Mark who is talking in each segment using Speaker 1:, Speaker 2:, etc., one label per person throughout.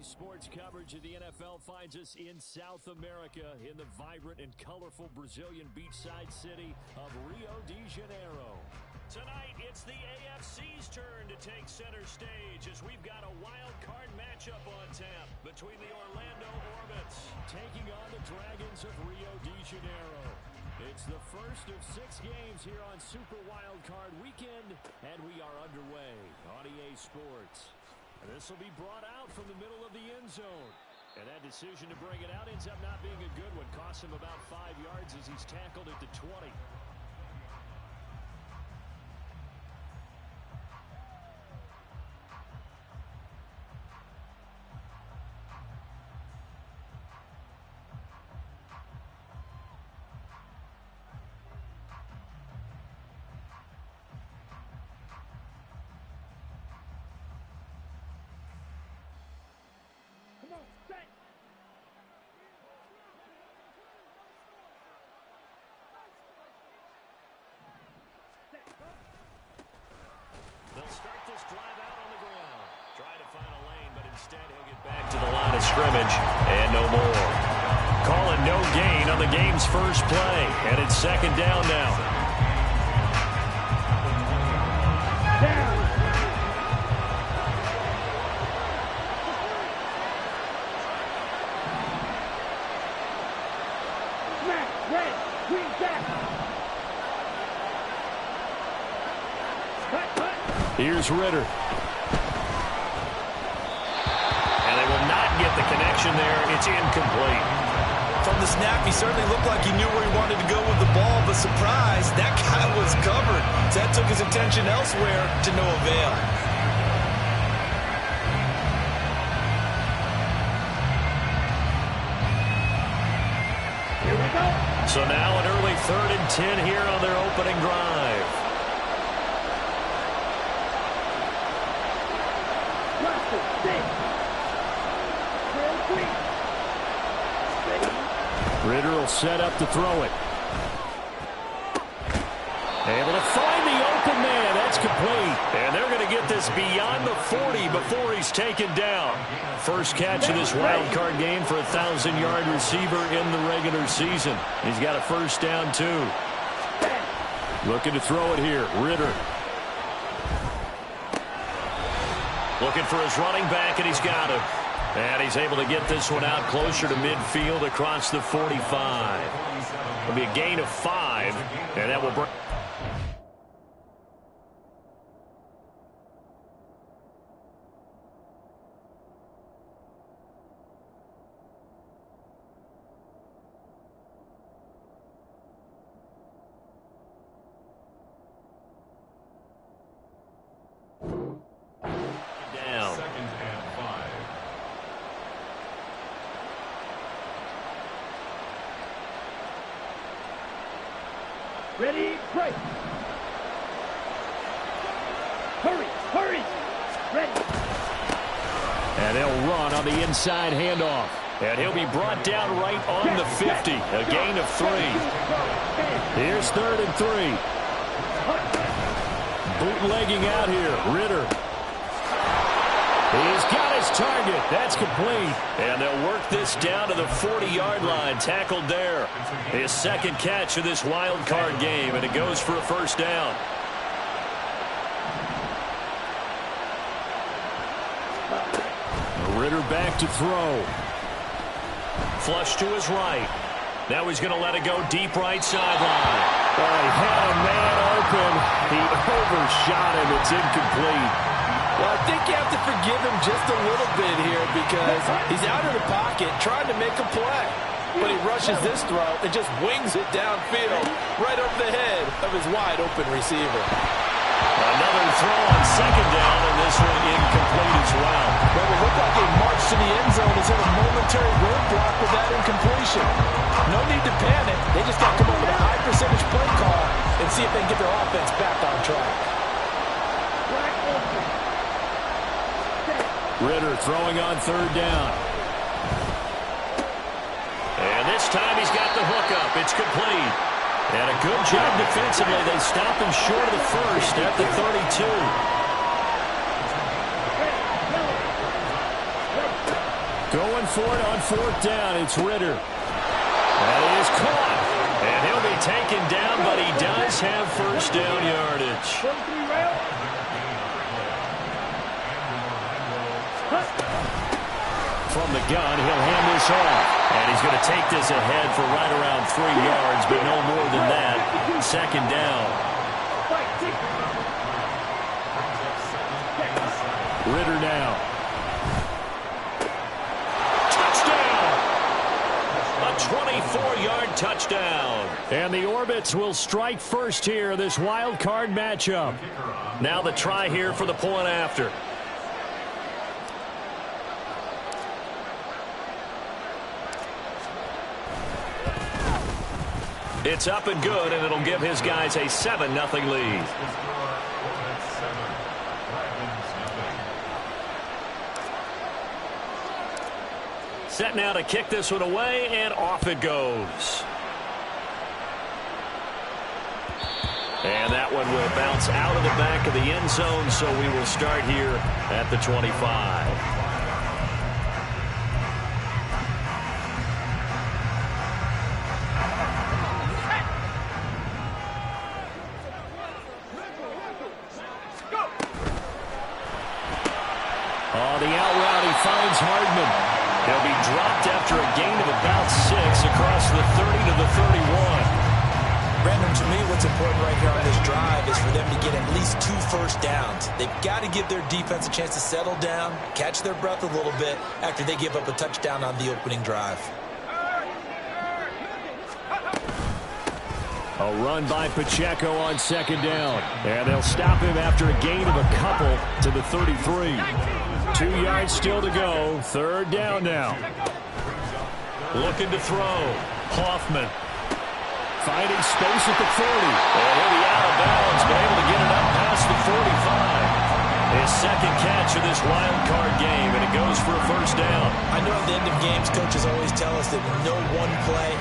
Speaker 1: Sports coverage of the NFL finds us in South America in the vibrant and colorful Brazilian beachside city of Rio de Janeiro. Tonight, it's the AFC's turn to take center stage as we've got a wild card matchup on tap between the Orlando Orbits taking on the Dragons of Rio de Janeiro. It's the first of 6 games here on Super Wild Card Weekend, and we are underway on EA Sports. This will be brought out from the middle of the end zone. And that decision to bring it out ends up not being a good one. Costs him about 5 yards as he's tackled at the 20. They'll start this drive out on the ground. Try to find a lane, but instead he'll get back to the line of scrimmage and no more. Calling no gain on the game's first play, and it's second down now. Here's Ritter. And they will not get the connection there. It's incomplete.
Speaker 2: From the snap, he certainly looked like he knew where he wanted to go with the ball, but surprise, that guy was covered. So that took his attention elsewhere to no avail.
Speaker 1: Here we go. So now an early 3rd and 10 here on their opening drive. Ritter will set up to throw it. Able to find the open man. That's complete. And they're going to get this beyond the 40 before he's taken down. First catch of this wild card game for a 1,000-yard receiver in the regular season. He's got a first down, too. Looking to throw it here. Ritter. Looking for his running back, and he's got him. And he's able to get this one out closer to midfield across the 45. It'll be a gain of 5, and that will bring...
Speaker 3: Ready, break. Hurry, hurry. Ready.
Speaker 1: And they'll run on the inside handoff. And he'll be brought down right on the 50. A gain of 3. Here's 3rd and 3. Bootlegging out here. Ritter. He's got his target. That's complete. And they'll work this down to the 40-yard line. Tackled there. His second catch of this wild card game, and it goes for a first down. Ritter back to throw. Flush to his right. Now he's going to let it go deep right sideline. Oh, he had a man open. He overshot him. It's incomplete.
Speaker 2: Well, I think you have to forgive him just a little bit here because he's out of the pocket trying to make a play. But he rushes this throw and just wings it downfield right over the head of his wide-open receiver.
Speaker 1: Another throw on second down, and this one incomplete as well.
Speaker 2: Well, it looked like a march to the end zone is in a momentary roadblock with that incompletion. No need to panic. They just got to come up with a high-percentage play call and see if they can get their offense back on track.
Speaker 1: Ritter throwing on 3rd down. And this time he's got the hook up. It's complete. And a good job defensively. They stop him short of the first at the 32. Going for it on 4th down. It's Ritter. That is caught. And he'll be taken down, but he does have first down yardage. From the gun, he'll hand this off. And he's going to take this ahead for right around 3 yards, but no more than that. 2nd down. Ritter now. Touchdown! A 24-yard touchdown. And the Orbits will strike first here, this wild card matchup. Now the try here for the point after. It's up and good, and it'll give his guys a 7-0 lead. Set now to kick this one away, and off it goes. And that one will bounce out of the back of the end zone, so we will start here at the 25. Finds Hardman. He'll be dropped after a gain of about 6 across the 30 to the 31.
Speaker 2: Brandon, to me, what's important right here on this drive is for them to get at least 2 first downs. They've got to give their defense a chance to settle down, catch their breath a little bit after they give up a touchdown on the opening drive.
Speaker 1: A run by Pacheco on 2nd down. And they'll stop him after a gain of a couple to the 33. 2 yards still to go. 3rd down now. Looking to throw. Hoffman. Finding space at the 40. And he'll be out of bounds, but able to get it up past the 45. His 2nd catch of this wild card game, and it goes for a first down.
Speaker 2: I know at the end of games, coaches always tell us that no one play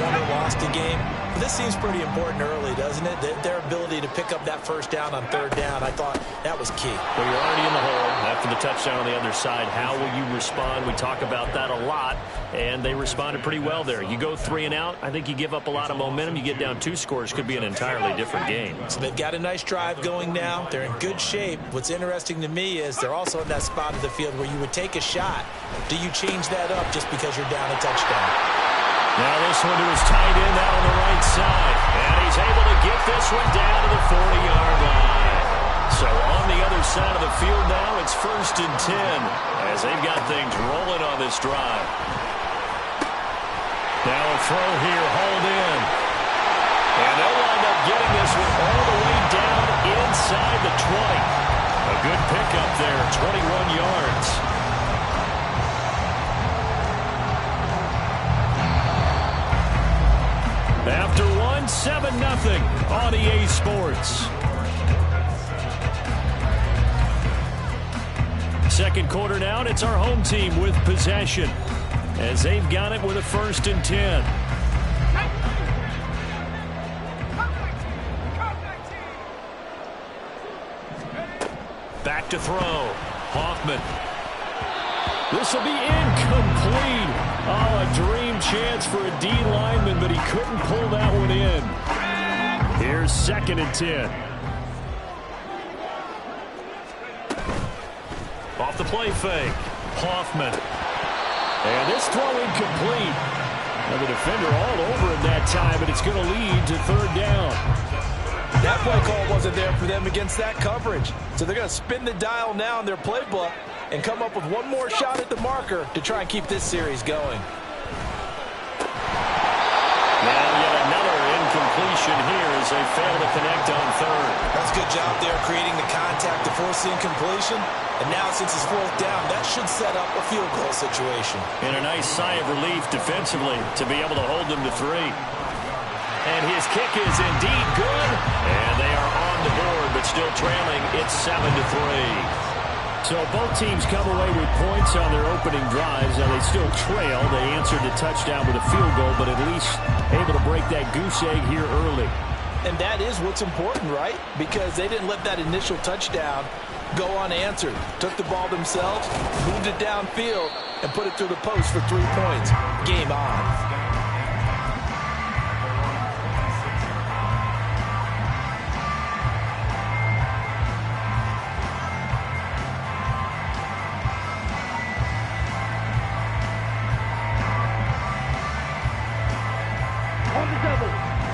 Speaker 2: won or lost a game. But this seems pretty important early, doesn't it? Their ability to pick up that first down on 3rd down, I thought that was key.
Speaker 1: Well, you're already in the hole after the touchdown on the other side. How will you respond? We talk about that a lot, and they responded pretty well there. You go 3 and out, I think you give up a lot of momentum. You get down 2 scores, could be an entirely different game.
Speaker 2: So they've got a nice drive going now. They're in good shape. What's interesting to me is they're also in that spot of the field where you would take a shot. Do you change that up just because you're down a touchdown?
Speaker 1: Now this one to his tight end out on the right side. And he's able to get this one down to the 40-yard line. So on the other side of the field now, it's 1st and 10 as they've got things rolling on this drive. Now a throw here, hauled in. And they'll wind up getting this one all the way down inside the 20. A good pickup there, 21 yards. After 1, 7-0 on EA Sports. 2nd quarter now, and it's our home team with possession as they've got it with a 1st and 10. Back to throw. Hoffman. This will be incomplete. Oh, a dream chance for a D lineman, but he couldn't pull that one in. Here's 2nd and 10. Off the play fake. Hoffman. And this throw incomplete. Now the defender all over him that time, but it's going to lead to 3rd down.
Speaker 2: That play call wasn't there for them against that coverage. So they're going to spin the dial now in their playbook and come up with one more shot at the marker to try and keep this series going.
Speaker 1: Now yet another incompletion here as they fail to connect on 3rd.
Speaker 2: That's a good job there creating the contact to force the incompletion. And now since it's 4th down, that should set up a field goal situation.
Speaker 1: And a nice sigh of relief defensively to be able to hold them to 3. And his kick is indeed good. And they are on the board, but still trailing. It's 7-3. So both teams come away with points on their opening drives. Now they still trail. They answered the touchdown with a field goal, but at least able to break that goose egg here early.
Speaker 2: And that is what's important, right? Because they didn't let that initial touchdown go unanswered. Took the ball themselves, moved it downfield, and put it through the post for 3 points. Game on.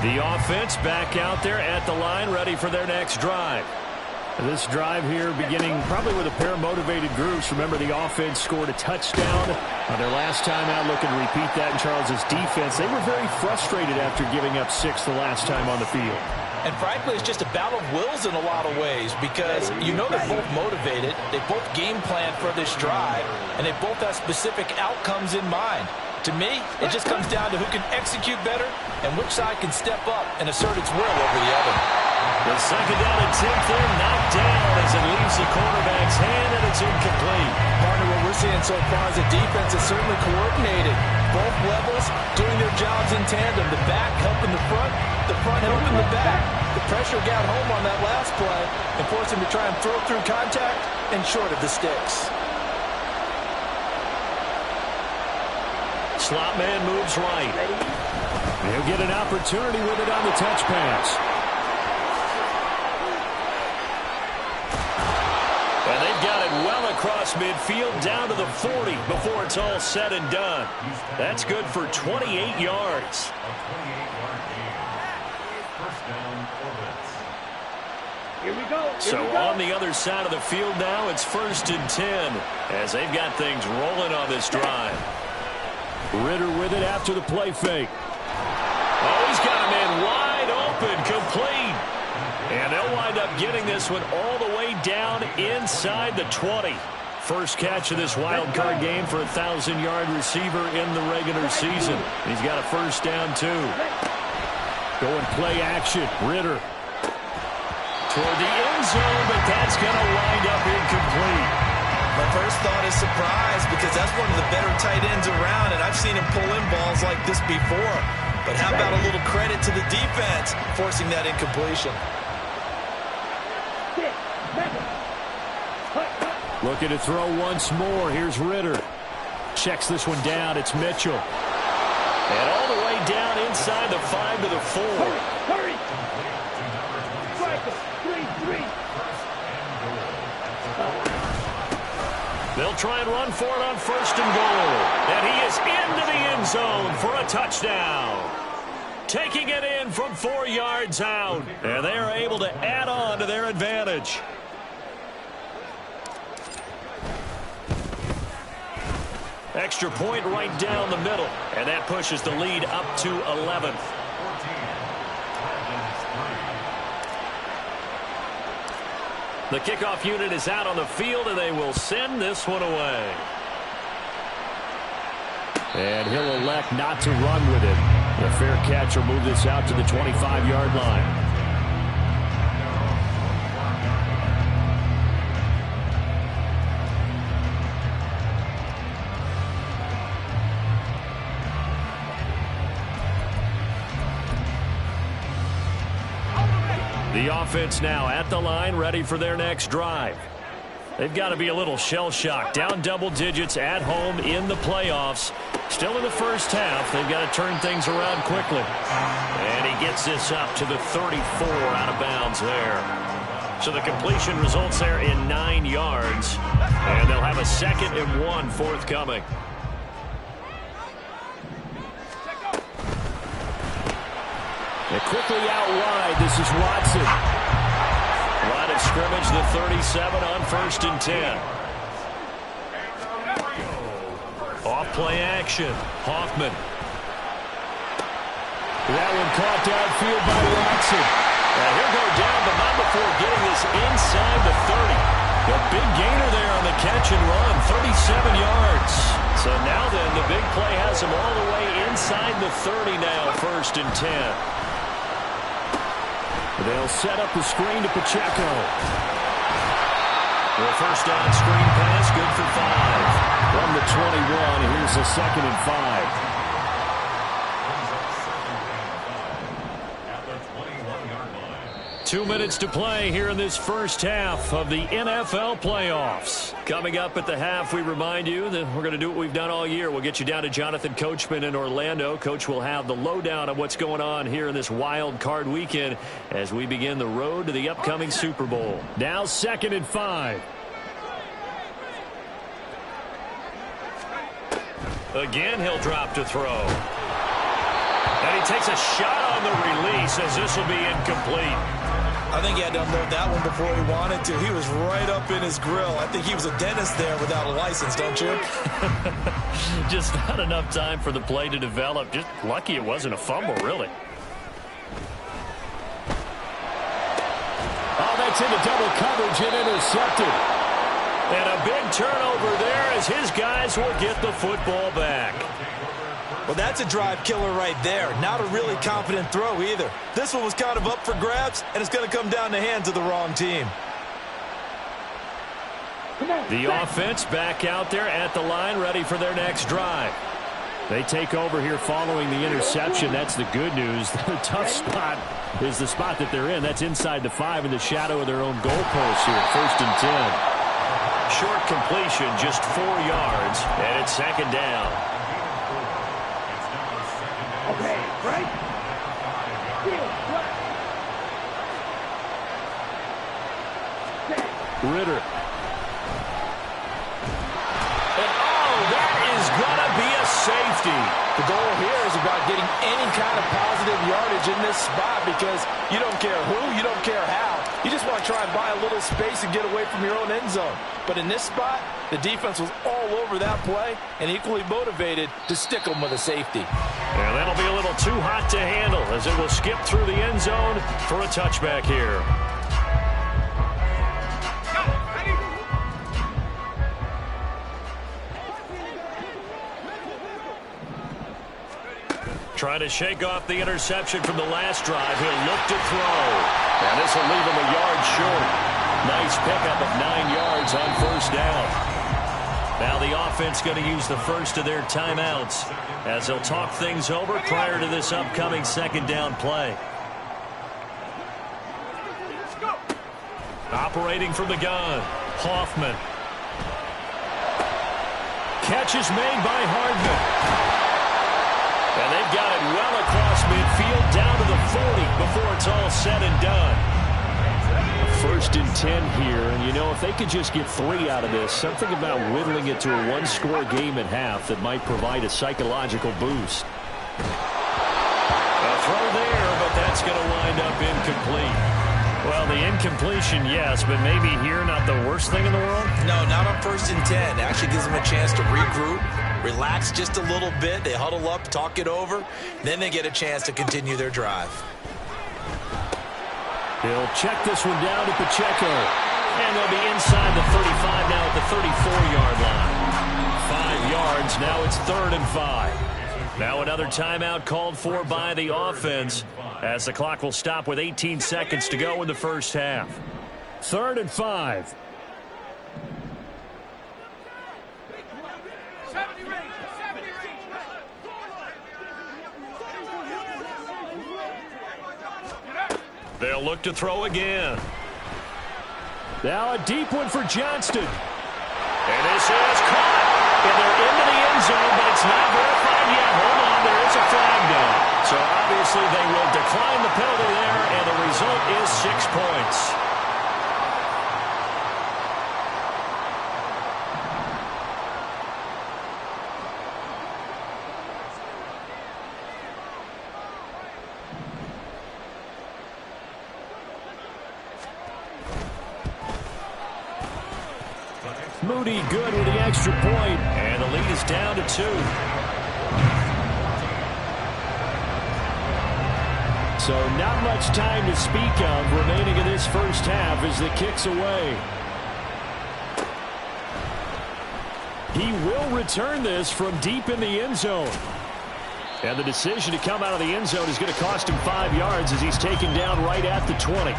Speaker 1: The offense back out there at the line, ready for their next drive. This drive here beginning probably with a pair of motivated groups. Remember, the offense scored a touchdown on their last time out, looking to repeat that in Charles's defense. They were very frustrated after giving up 6 the last time on the field.
Speaker 2: And frankly, it's just a battle of wills in a lot of ways because you know they're both motivated. They both game plan for this drive, and they both have specific outcomes in mind. To me, it just comes down to who can execute better and which side can step up and assert its will over the other.
Speaker 1: The second down attempt there knocked down as it leaves the quarterback's hand, and it's incomplete.
Speaker 2: Partner, what we're seeing so far is the defense is certainly coordinated. Both levels doing their jobs in tandem. The back helping the front helping the back. The pressure got home on that last play and forced him to try and throw through contact and short of the sticks.
Speaker 1: Slot man moves right. He'll get an opportunity with it on the touch pass. And they've got it well across midfield down to the 40 before it's all said and done. That's good for 28 yards.
Speaker 3: Here we go.
Speaker 1: So on the other side of the field now, it's 1st and 10 as they've got things rolling on this drive. Ridder with it after the play fake. Oh, he's got a man wide open, complete. And they'll wind up getting this one all the way down inside the 20. First catch of this wild card game for a 1,000-yard receiver in the regular season. He's got a first down, too. Going play action. Ridder toward the end zone, but that's going to wind up incomplete.
Speaker 2: My first thought is surprise because that's one of the better tight ends around, and I've seen him pull in balls like this before. But how about a little credit to the defense forcing that incompletion?
Speaker 1: Looking to throw once more. Here's Ridder. Checks this one down. It's Mitchell. And all the way down inside the 5 to the 4.
Speaker 3: Hurry! Strike 3-3.
Speaker 1: They'll try and run for it on 1st and goal. And he is into the end zone for a touchdown. Taking it in from 4 yards out. And they are able to add on to their advantage. Extra point right down the middle. And that pushes the lead up to 11. The kickoff unit is out on the field, and they will send this one away. And he'll elect not to run with it. The fair catch will move this out to the 25-yard line. The offense now at the line, ready for their next drive. They've got to be a little shell-shocked. Down double digits at home in the playoffs. Still in the first half. They've got to turn things around quickly. And he gets this up to the 34 out of bounds there. So the completion results there in 9 yards. And they'll have a 2nd and 1 forthcoming. And quickly out wide, this is Watson. Line of scrimmage, the 37 on 1st and 10. Off play action. Hoffman. That one caught downfield by Watson. And he'll go down, but not before getting this inside the 30. The big gainer there on the catch and run, 37 yards. So now then, the big play has him all the way inside the 30 now, 1st and 10. They'll set up the screen to Pacheco. The first down screen pass, good for 5. From the 21, here's a 2nd and 5. 2 minutes to play here in this first half of the NFL playoffs. Coming up at the half, we remind you that we're going to do what we've done all year. We'll get you down to Jonathan Coachman in Orlando. Coach will have the lowdown on what's going on here in this wild card weekend as we begin the road to the upcoming Super Bowl. Now 2nd and 5. Again, he'll drop to throw. And he takes a shot on the release as this will be incomplete.
Speaker 2: I think he had to unload that one before he wanted to. He was right up in his grill. I think he was a dentist there without a license, don't you?
Speaker 1: Just not enough time for the play to develop. Just lucky it wasn't a fumble, really. Oh, that's into double coverage and intercepted. And a big turnover there as his guys will get the football back.
Speaker 2: Well, that's a drive killer right there. Not a really confident throw either. This one was kind of up for grabs, and it's going to come down the hands of the wrong team.
Speaker 1: The offense back out there at the line, ready for their next drive. They take over here following the interception. That's the good news. The tough spot is the spot that they're in. That's inside the 5 in the shadow of their own goalpost here. 1st and 10. Short completion, just 4 yards, and it's 2nd down.
Speaker 3: Okay, right? Field, right.
Speaker 1: Ritter. And that is going to be a safety.
Speaker 2: The goal here is about getting any kind of positive yardage in this spot because you don't care who, you don't care how. You just want to try and buy a little space and get away from your own end zone. But in this spot, the defense was all over that play and equally motivated to stick them with a safety.
Speaker 1: And that'll be a little too hot to handle as it will skip through the end zone for a touchback here. Trying to shake off the interception from the last drive. He'll look to throw. And this will leave him a yard short. Nice pickup of 9 yards on 1st down. Now the offense going to use the first of their timeouts as they'll talk things over prior to this upcoming 2nd down play. Operating from the gun, Hoffman. Catch is made by Hardman. And they've got it well across midfield down to the 40 before it's all said and done. 1st and 10 here, and you know, if they could just get 3 out of this, something about whittling it to a 1-score game at half that might provide a psychological boost. A throw there, but that's going to wind up incomplete. Well, the incompletion, yes, but maybe here not the worst thing in the world?
Speaker 2: No, not on 1st and 10. It actually gives them a chance to regroup, relax just a little bit. They huddle up, talk it over. Then they get a chance to continue their drive.
Speaker 1: He'll check this one down to Pacheco. And they'll be inside the 35 now at the 34-yard line. 5 yards. Now it's 3rd and 5. Now another timeout called for by the offense as the clock will stop with 18 seconds to go in the first half. 3rd and 5. They'll look to throw again. Now a deep one for Johnston. And this is caught. And they're into the end zone, but it's not verified yet. Hold on, there is a flag down. So obviously they will decline the penalty there, and the result is 6 points. Moody good with the extra point, and the lead is down to 2. So not much time to speak of remaining in this first half as the kick's away. He will return this from deep in the end zone. And the decision to come out of the end zone is going to cost him 5 yards as he's taken down right at the 20.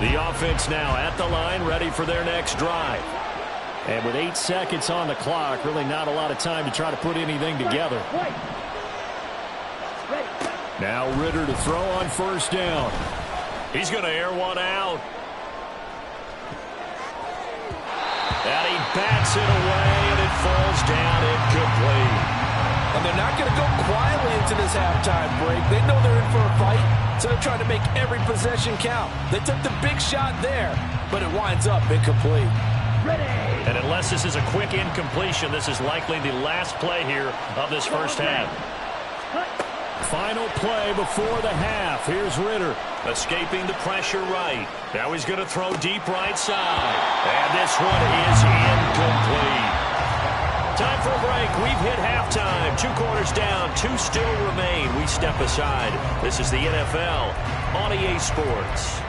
Speaker 1: The offense now at the line, ready for their next drive. And with 8 seconds on the clock, really not a lot of time to try to put anything together. Now Ritter to throw on first down. He's going to air one out. And he bats it away, and it falls down incomplete.
Speaker 2: And they're not going to go quietly into this halftime break. They know they're in for a fight, so they're trying to make every possession count. They took the big shot there, but it winds up incomplete.
Speaker 1: And unless this is a quick incompletion, this is likely the last play here of this first half. Final play before the half. Here's Ritter, escaping the pressure right. Now he's going to throw deep right side. And this one is incomplete. Time for a break. We've hit halftime. 2 quarters down, 2 still remain. We step aside. This is the NFL on EA Sports.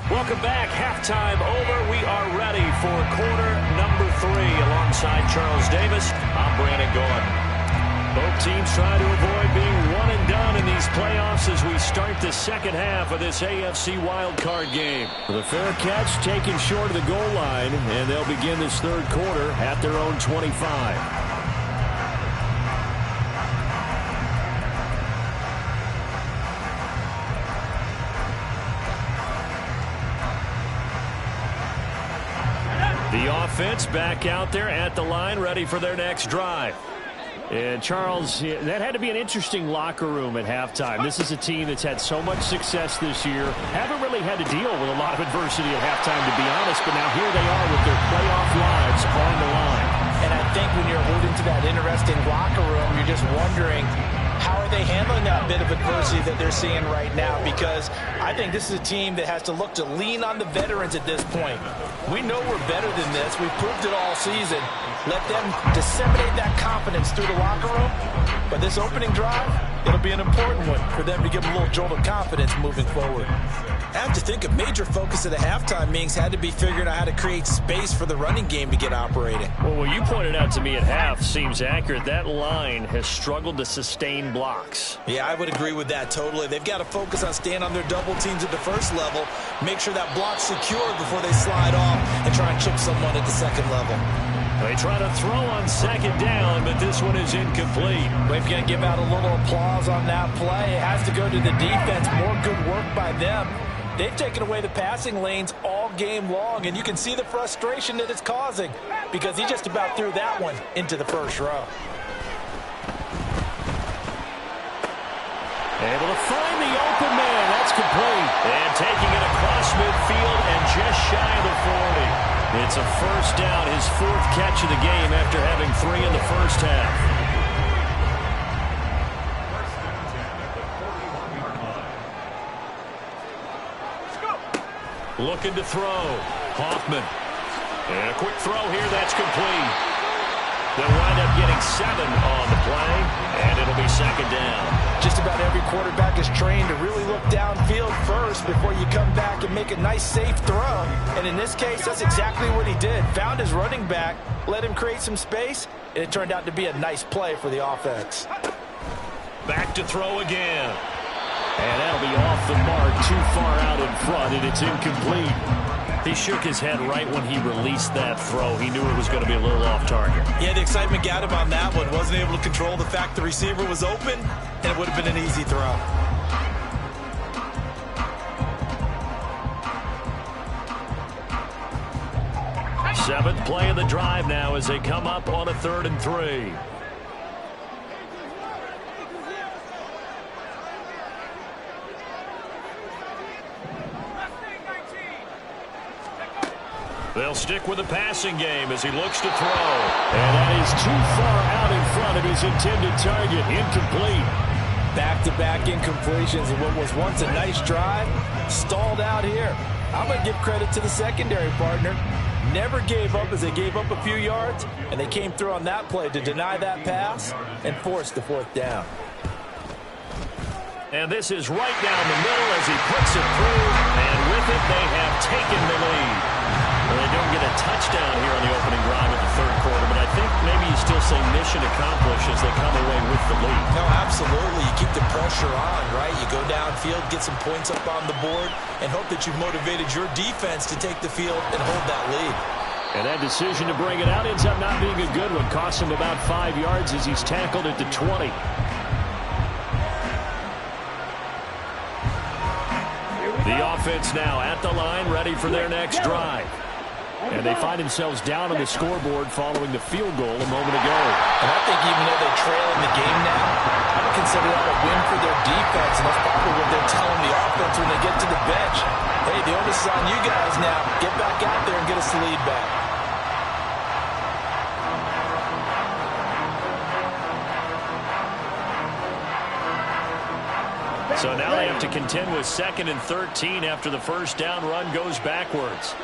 Speaker 1: Welcome back. Halftime over. We are ready for quarter number 3. Alongside Charles Davis, I'm Brandon Gaudin. Both teams trying to avoid being one and done in these playoffs as we start the second half of this AFC wildcard game. The fair catch taken short of the goal line, and they'll begin this third quarter at their own 25. The offense back out there at the line, ready for their next drive. And Charles, that had to be an interesting locker room at halftime. This is a team that's had so much success this year. Haven't really had to deal with a lot of adversity at halftime, to be honest, but now here they are with their playoff lives on the line.
Speaker 2: And I think when you're alluding to that interesting locker room, you're just wondering, how are they handling that bit of adversity that they're seeing right now? Because I think this is a team that has to look to lean on the veterans at this point. We know we're better than this. We've proved it all season. Let them disseminate that confidence through the locker room. But this opening drive, it'll be an important one for them to give them a little jolt of confidence moving forward. I have to think a major focus of the halftime meetings had to be figuring out how to create space for the running game to get operating.
Speaker 1: Well, what you pointed out to me at half seems accurate. That line has struggled to sustain blocks.
Speaker 2: Yeah, I would agree with that totally. They've got to focus on staying on their double teams at the first level, make sure that block's secured before they slide off and try and chip someone at the second level.
Speaker 1: They try to throw on second down, but this one is incomplete.
Speaker 2: We're going to give out a little applause on that play. It has to go to the defense. More good work by them. They've taken away the passing lanes all game long, and you can see the frustration that it's causing because he just about threw that one into the first row.
Speaker 1: Able to find the open man. That's complete. And taking it across midfield and just shy of the 40. It's a first down, his 4th catch of the game after having 3 in the first half. Looking to throw. Hoffman. And a quick throw here. That's complete. They'll wind up getting 7 on the play, and it'll be second down.
Speaker 2: Just about every quarterback is trained to really look downfield first before you come back and make a nice, safe throw. And in this case, that's exactly what he did. Found his running back, let him create some space, and it turned out to be a nice play for the offense.
Speaker 1: Back to throw again. And that'll be off the mark, too far out in front, and it's incomplete. He shook his head right when he released that throw. He knew it was going to be a little off target.
Speaker 2: Yeah, the excitement got him on that one. Wasn't able to control the fact the receiver was open, and it would have been an easy throw.
Speaker 1: Seventh play of the drive now as they come up on a 3rd and 3. They'll stick with the passing game as he looks to throw. And that is too far out in front of his intended target. Incomplete.
Speaker 2: Back-to-back incompletions of what was once a nice drive. Stalled out here. I'm going to give credit to the secondary partner. never gave up as they gave up a few yards, and they came through on that play to deny that pass and force the 4th down.
Speaker 1: And this is right down the middle as he puts it through, and with it they have taken the lead. Well, they don't get a touchdown here on the opening drive of the 3rd quarter, but I think maybe you still say mission accomplished as they come away with the lead.
Speaker 2: No, absolutely. You keep the pressure on, right? You go downfield, get some points up on the board, and hope that you've motivated your defense to take the field and hold that lead.
Speaker 1: And that decision to bring it out ends up not being a good one. Costs him about 5 yards as he's tackled at the 20. The offense now at the line, ready for their next drive. And they find themselves down on the scoreboard following the field goal a moment ago.
Speaker 2: And I think even though they're trailing the game now, I would consider that a win for their defense, and that's probably what they're telling the offense when they get to the bench. Hey, the onus is on you guys now. Get back out there and get us the lead back.
Speaker 1: So now they have to contend with 2nd and 13 after the first down run goes backwards.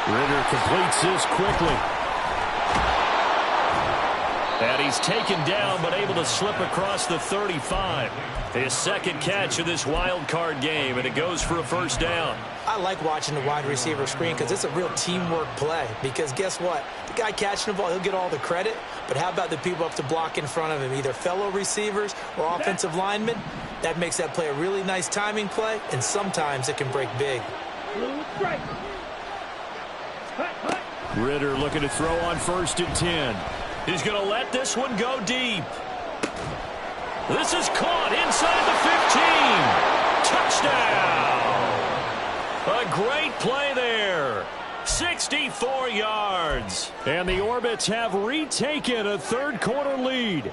Speaker 1: Ridder completes this quickly. And he's taken down but able to slip across the 35. His 2nd catch of this wild card game, and it goes for a first down.
Speaker 2: I like watching the wide receiver screen because it's a real teamwork play. Because guess what? The guy catching the ball, he'll get all the credit. But how about the people up to block in front of him, either fellow receivers or offensive linemen? That makes that play a really nice timing play, and sometimes it can break big.
Speaker 1: Ridder looking to throw on 1st and 10. He's going to let this one go deep. This is caught inside the 15. Touchdown! A great play there. 64 yards. And the Orbits have retaken a 3rd quarter lead.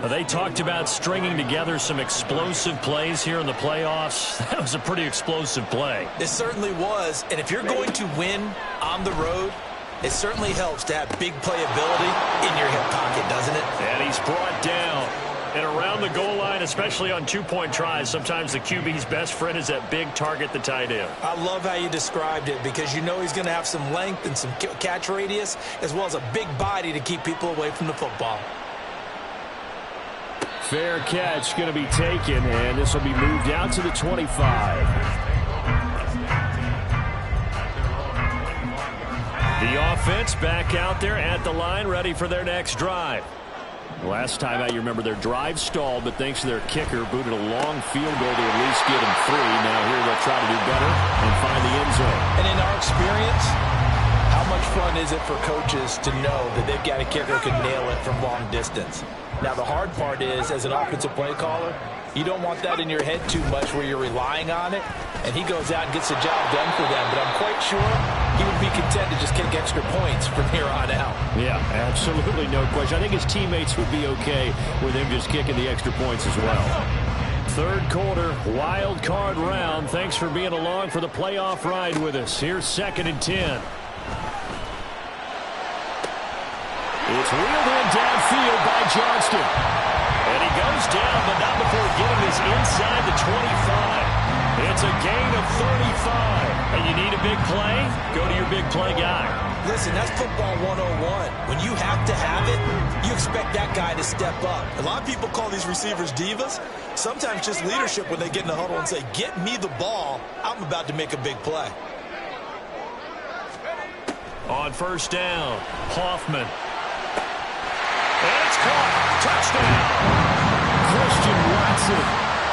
Speaker 1: They talked about stringing together some explosive plays here in the playoffs. That was a pretty explosive play.
Speaker 2: It certainly was. And if you're going to win on the road, it certainly helps to have big playability in your hip pocket, doesn't it?
Speaker 1: And he's brought down. And around the goal line, especially on 2-point tries, sometimes the QB's best friend is that big target, the tight end.
Speaker 2: I love how you described it because you know he's going to have some length and some catch radius as well as a big body to keep people away from the football.
Speaker 1: Fair catch going to be taken, and this will be moved out to the 25. The offense back out there at the line, ready for their next drive. Last time out, you remember their drive stalled, but thanks to their kicker, booted a long field goal to at least get them 3. Now here they'll try to do better and find the end zone.
Speaker 2: And in our experience, how much fun is it for coaches to know that they've got a kicker who can nail it from long distance? Now, the hard part is, as an offensive play caller, you don't want that in your head too much where you're relying on it, and he goes out and gets the job done for them. But I'm quite sure he would be content to just kick extra points from here on out.
Speaker 1: Yeah, absolutely no question. I think his teammates would be okay with him just kicking the extra points as well. 3rd quarter, wild card round. Thanks for being along for the playoff ride with us. Here's 2nd and 10. It's wheeled in downfield by Johnston. And he goes down, but not before getting this inside the 25. It's a gain of 35. And you need a big play? Go to your big play guy.
Speaker 2: Listen, that's football 101. When you have to have it, you expect that guy to step up. A lot of people call these receivers divas. Sometimes just leadership when they get in the huddle and say, get me the ball. I'm about to make a big play.
Speaker 1: On 1st down, Hoffman. And it's caught. Touchdown. Christian Watson.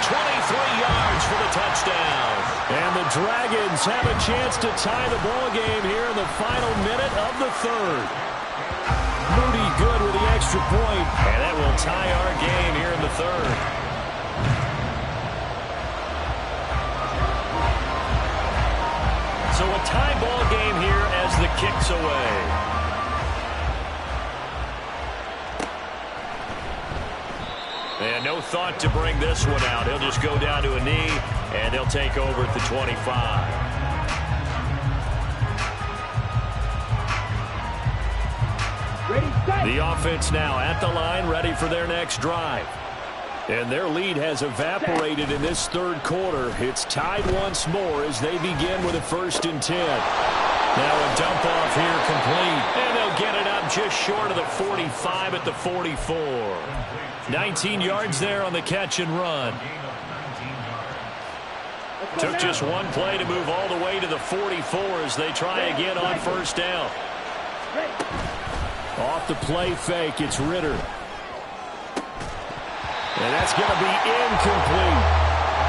Speaker 1: 23 yards for the touchdown. And the Dragons have a chance to tie the ball game here in the final minute of the 3rd. Moody good with the extra point. And that will tie our game here in the 3rd. So a tie ball game here as the kick's away. And no thought to bring this one out. He'll just go down to a knee, and they'll take over at the 25. The offense now at the line, ready for their next drive. And their lead has evaporated in this third quarter. It's tied once more as they begin with a 1st and 10. Now a dump off here complete. And they'll get it up just short of the 45 at the 44. 19 yards there on the catch and run. Took just one play to move all the way to the 44 as they try again on 1st down. Off the play fake, it's Ritter. And that's going to be incomplete.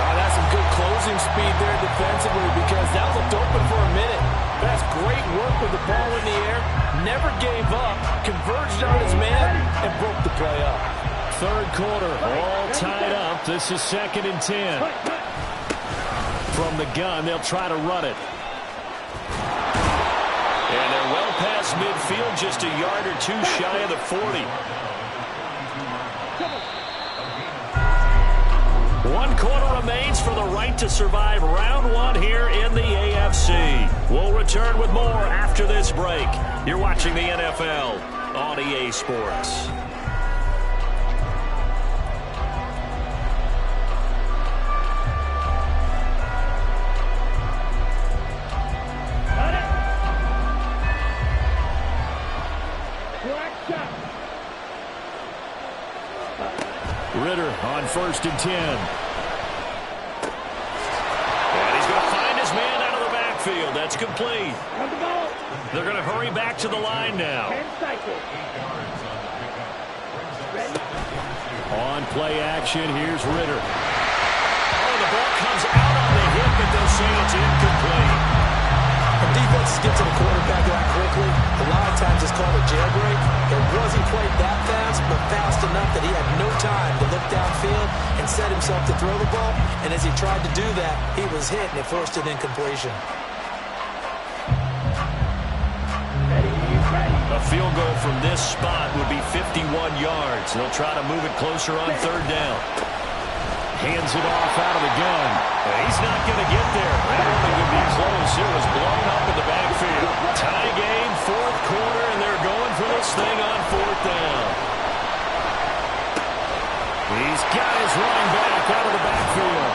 Speaker 2: Oh, that's some good closing speed there defensively because that looked open for a minute. That's great work with the ball in the air. Never gave up, converged on his man, and broke the play up.
Speaker 1: Third quarter, all tied up. This is 2nd and 10. From the gun, they'll try to run it. And they're well past midfield, just a yard or two shy of the 40. 1 quarter remains for the right to survive round 1 here in the AFC. We'll return with more after this break. You're watching the NFL on EA Sports. Ritter on 1st and 10. And he's going to find his man out of the backfield. That's complete. They're going to hurry back to the line now. On play action, here's Ritter. Oh, the ball comes out on the hip, but they'll say it's incomplete.
Speaker 2: The defense gets to the quarterback that quickly. A lot of times it's called a jailbreak. It wasn't quite that fast, but fast enough that he had no time to look downfield and set himself to throw the ball. And as he tried to do that, he was hit and it forced an incompletion.
Speaker 1: A field goal from this spot would be 51 yards. They'll try to move it closer on 3rd down. Hands it off out of the gun. He's not going to get there. That only would be close. It was blown up in the backfield. Tie game, 4th quarter, and they're going for this thing on 4th down. He's got his running back out of the backfield.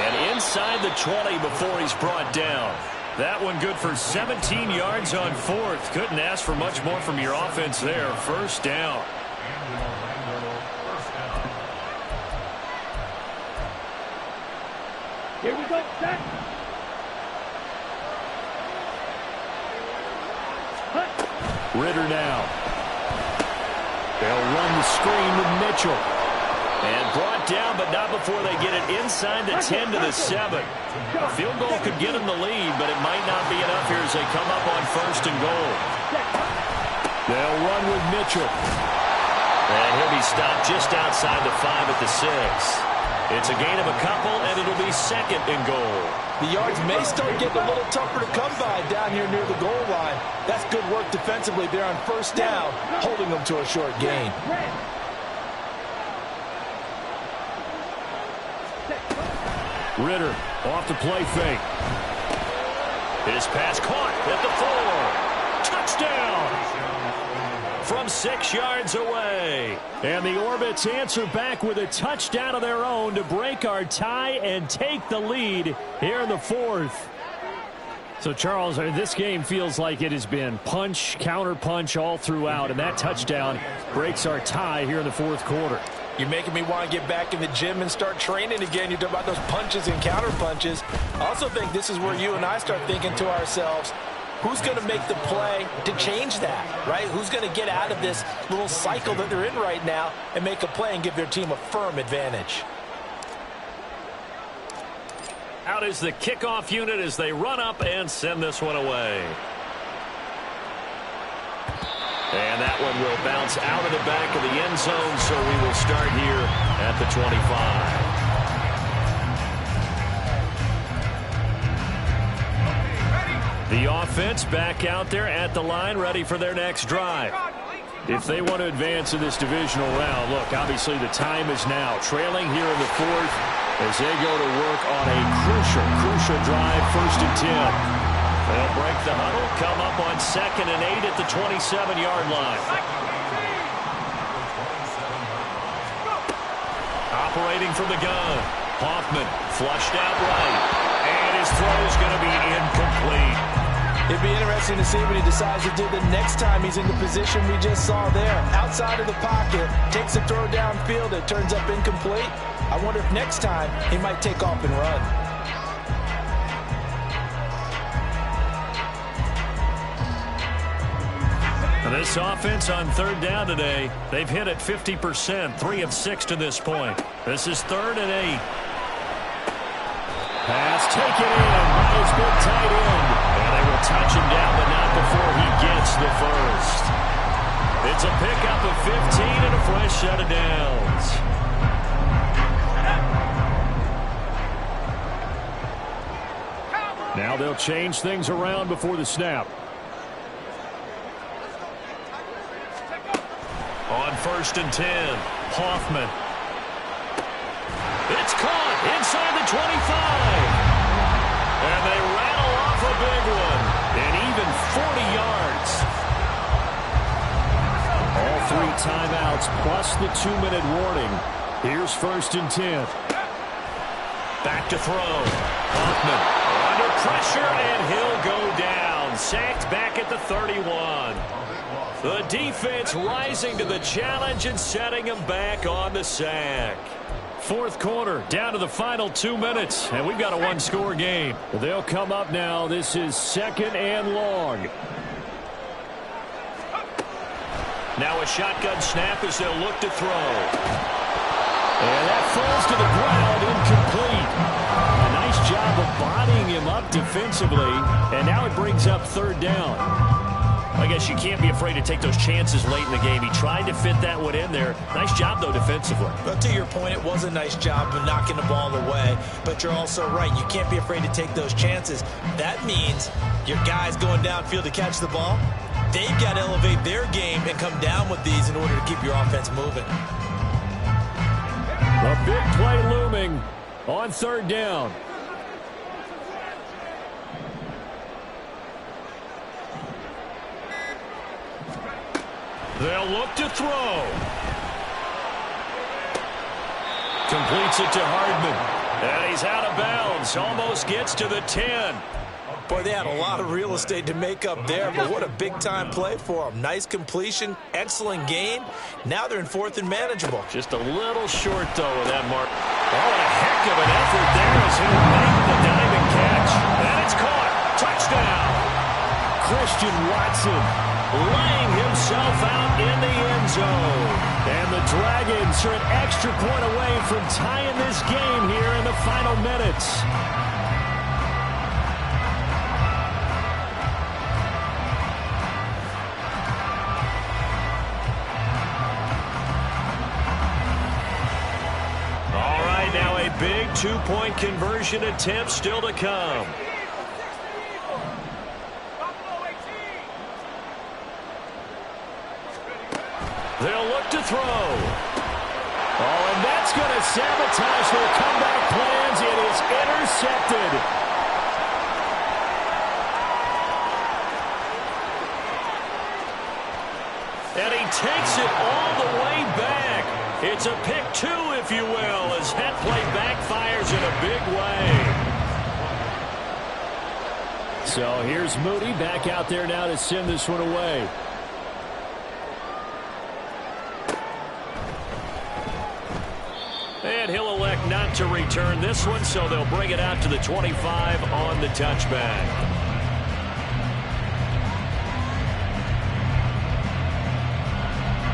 Speaker 1: And inside the 20 before he's brought down. That one good for 17 yards on 4th. Couldn't ask for much more from your offense there. 1st down.
Speaker 3: Here we go, set.
Speaker 1: Ritter now. They'll run the screen with Mitchell. And brought down, but not before they get it inside the 10 to the 7. A field goal could get them the lead, but it might not be enough here as they come up on 1st and goal. They'll run with Mitchell. And he'll be stopped just outside the 5 at the 6. It's a gain of a couple, and it'll be 2nd and goal.
Speaker 2: The yards may start getting a little tougher to come by down here near the goal line. That's good work defensively there on 1st down, holding them to a short gain.
Speaker 1: Ritter off the play fake. His pass caught at the 4. Touchdown! From 6 yards away. And the Orbits answer back with a touchdown of their own to break our tie and take the lead here in the 4th. So, Charles, this game feels like it has been punch, counter punch all throughout, and that touchdown breaks our tie here in the 4th quarter.
Speaker 2: You're making me want to get back in the gym and start training again. You talk about those punches and counter punches. I also think this is where you and I start thinking to ourselves, who's going to make the play to change that, right? Who's going to get out of this little cycle that they're in right now and make a play and give their team a firm advantage?
Speaker 1: Out is the kickoff unit as they run up and send this one away. And that one will bounce out of the back of the end zone, so we will start here at the 25. The offense back out there at the line, ready for their next drive. If they want to advance in this divisional round, look, obviously the time is now. Trailing here in the 4th as they go to work on a crucial drive, 1st and 10. They'll break the huddle, come up on 2nd and 8 at the 27-yard line. Operating from the gun. Hoffman flushed out right. And his throw is going to be incomplete.
Speaker 2: It'd be interesting to see what he decides to do the next time he's in the position we just saw there. Outside of the pocket, takes a throw downfield, it turns up incomplete. I wonder if next time he might take off and run.
Speaker 1: This offense on third down today, they've hit it 50%, 3 of 6 to this point. This is 3rd and 8. Pass taken in by his big tight end. And they will touch him down, but not before he gets the first. It's a pickup of 15 and a fresh set of downs. Now they'll change things around before the snap. On 1st and 10, Hoffman. It's caught inside the 25. And they rattle off a big one. And even 40 yards. All 3 timeouts plus the 2-minute warning. Here's 1st and 10. Back to throw. Hoffman under pressure, and he'll go down. Sacked back at the 31. The defense rising to the challenge and setting him back on the sack. 4th quarter, down to the final 2 minutes, and we've got a 1-score game. They'll come up now. This is 2nd and long. Now a shotgun snap as they'll look to throw. And that falls to the ground, incomplete. A nice job of bodying him up defensively, and now it brings up 3rd down. I guess you can't be afraid to take those chances late in the game. He tried to fit that one in there. Nice job, though, defensively.
Speaker 2: But to your point, it was a nice job of knocking the ball away. But you're also right. You can't be afraid to take those chances. That means your guys going downfield to catch the ball, they've got to elevate their game and come down with these in order to keep your offense moving.
Speaker 1: A big play looming on 3rd down. They'll look to throw. Completes it to Hardman. And he's out of bounds. Almost gets to the 10.
Speaker 2: Boy, they had a lot of real estate to make up there, but what a big-time play for them. Nice completion, excellent gain. Now they're in 4th and manageable.
Speaker 1: Just a little short, though, of that mark. Oh, a heck of an effort there as he made the diving catch. And it's caught. Touchdown. Christian Watson laying himself out in the end zone. And the Dragons are an extra point away from tying this game here in the final minutes. All right, now a big 2-point conversion attempt still to come. They'll look to throw. Oh, and that's going to sabotage their comeback plans. It is intercepted. And he takes it all the way back. It's a pick 2, if you will, as that play backfires in a big way. So here's Moody back out there now to send this one away. And he'll elect not to return this one, so they'll bring it out to the 25 on the touchback.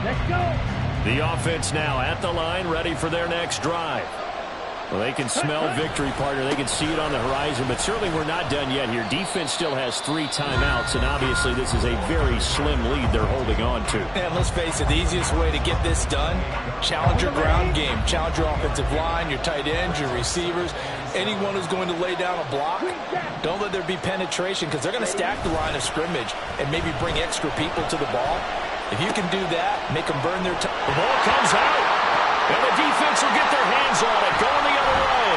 Speaker 3: Let's go.
Speaker 1: The offense now at the line, ready for their next drive. Well, they can smell victory, partner. They can see it on the horizon, but certainly we're not done yet here. Defense still has 3 timeouts, and obviously this is a very slim lead they're holding on to.
Speaker 2: And let's face it, the easiest way to get this done, challenge your ground game. Challenge your offensive line, your tight ends, your receivers, anyone who's going to lay down a block. Don't let there be penetration because they're going to stack the line of scrimmage and maybe bring extra people to the ball. If you can do that, make them burn their time.
Speaker 1: The ball comes out, and the defense will get their hands on it, going the other way.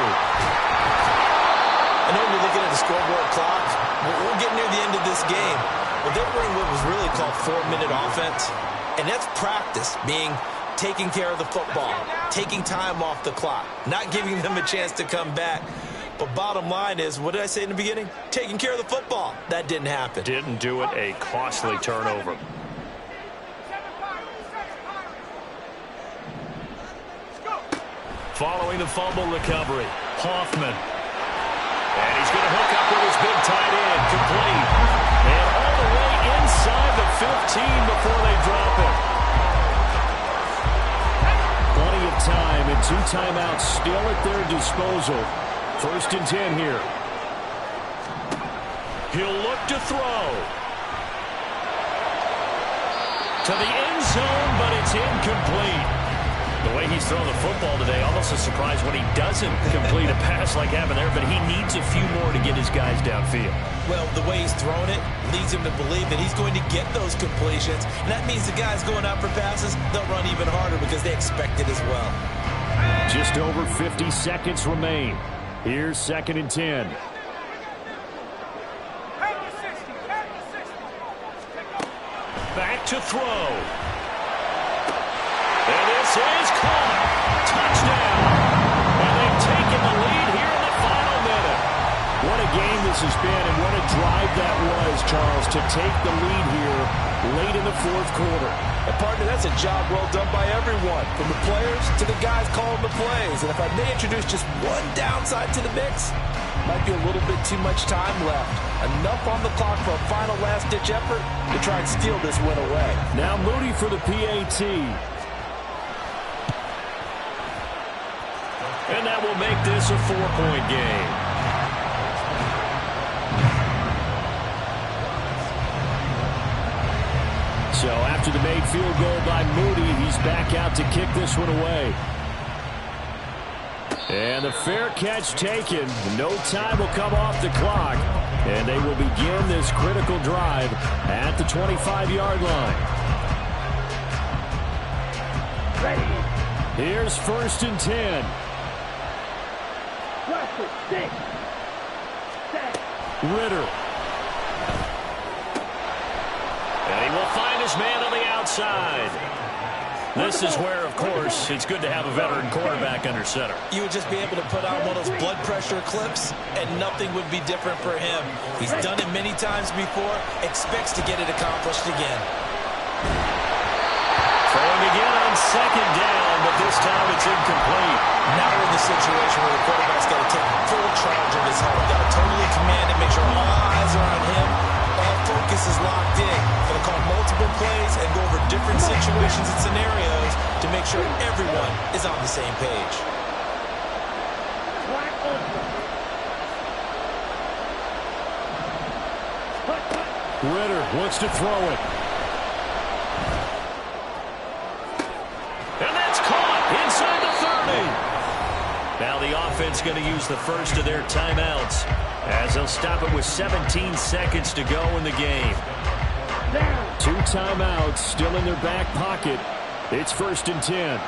Speaker 2: I know when you're looking at the scoreboard clock, we're getting near the end of this game. Well, they're running what was really called 4-minute offense, and that's practice, meaning taking care of the football, taking time off the clock, not giving them a chance to come back. But bottom line is, what did I say in the beginning? Taking care of the football. That didn't happen.
Speaker 1: Didn't do it. A costly turnover. Following the fumble recovery, Hoffman. And he's going to hook up with his big tight end, complete. And all the way inside the 15 before they drop it. Plenty of time and 2 timeouts still at their disposal. 1st and 10 here. He'll look to throw. To the end zone, but it's incomplete. The way he's throwing the football today, almost a surprise when he doesn't complete a pass like having there, but he needs a few more to get his guys downfield.
Speaker 2: Well, the way he's thrown it leads him to believe that he's going to get those completions. And that means the guys going out for passes, they'll run even harder because they expect it as well.
Speaker 1: Just over 50 seconds remain. Here's 2nd and 10. Back to throw. And this is caught. Touchdown. And they've taken the lead here in the final minute. What a game this has been, and what a drive that was, Charles, to take the lead here late in the 4th quarter.
Speaker 2: And partner, that's a job well done by everyone, from the players to the guys calling the plays. And if I may introduce just one downside to the mix, might be a little bit too much time left. Enough on the clock for a final last-ditch effort to try and steal this win away.
Speaker 1: Now Moody for the PAT. And that will make this a 4-point game. So after the made field goal by Moody, he's back out to kick this one away. And the fair catch taken. No time will come off the clock. And they will begin this critical drive at the 25-yard line.
Speaker 3: Ready.
Speaker 1: Here's 1st and 10. Ritter. And he will find his man on the outside. This is where, of course, it's good to have a veteran quarterback under center.
Speaker 2: You would just be able to put on one of those blood pressure clips, and nothing would be different for him. He's done it many times before, expects to get it accomplished again.
Speaker 1: Throwing again on 2nd down, but this time it's incomplete.
Speaker 2: Now we're in the situation where the quarterback's got to take full charge of his helmet. Got to totally command it, make sure all eyes are on him. All focus is locked in. Going to call multiple plays and go over different situations and scenarios to make sure everyone is on the same page.
Speaker 1: Ritter wants to throw it. And that's caught inside the 30. Now the offense going to use the first of their timeouts as they'll stop it with 17 seconds to go in the game. 2 timeouts still in their back pocket. It's 1st and 10.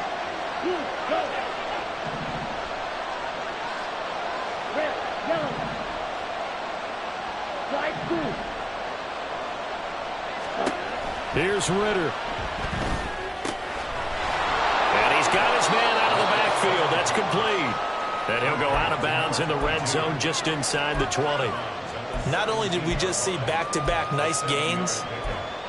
Speaker 1: Here's Ritter. And he's got his man out of the backfield. That's complete. And he'll go out of bounds in the red zone just inside the 20.
Speaker 2: Not only did we just see back-to-back nice gains,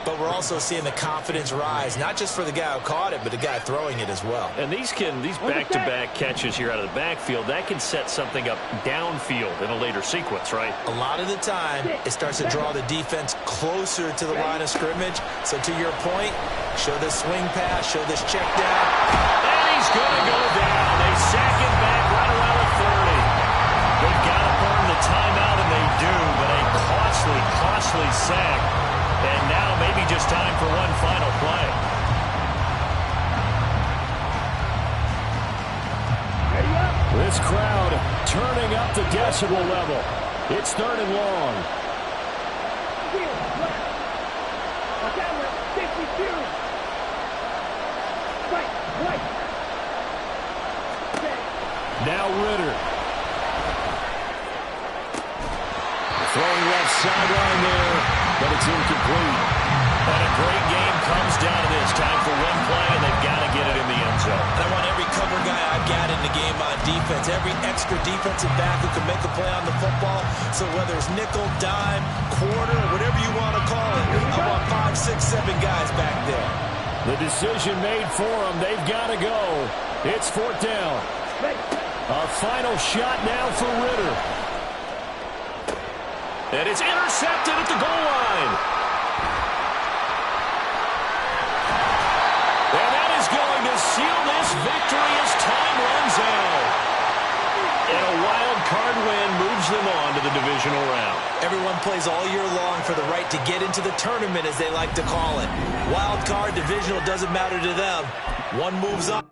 Speaker 2: but we're also seeing the confidence rise, not just for the guy who caught it, but the guy throwing it as well.
Speaker 1: And these back-to-back catches here out of the backfield, that can set something up downfield in a later sequence, right?
Speaker 2: A lot of the time, it starts to draw the defense closer to the line of scrimmage. So to your point, show this swing pass, show this check down.
Speaker 1: And he's going to go down. They sack him back right around the 30. They've got to burn the timeout, and they do, but a costly sack. And now maybe just time for one final play. This crowd turning up the decibel level. It's 3rd and long. Now Ritter. Throwing left sideline there, but it's incomplete. And a great game comes down to this. Time for one play, and they've got to get it in the
Speaker 2: play on the football. So whether it's nickel, dime, quarter, whatever you want to call it, I want 5, 6, 7 guys back there.
Speaker 1: The decision made for them. They've got to go. It's 4th down. A final shot now for Ridder. And it's intercepted at the goal line. And that is going to seal this victory as time runs out. And a wild card win moves them on to the divisional round.
Speaker 2: Everyone plays all year long for the right to get into the tournament, as they like to call it. Wild card, divisional, doesn't matter to them. One moves on.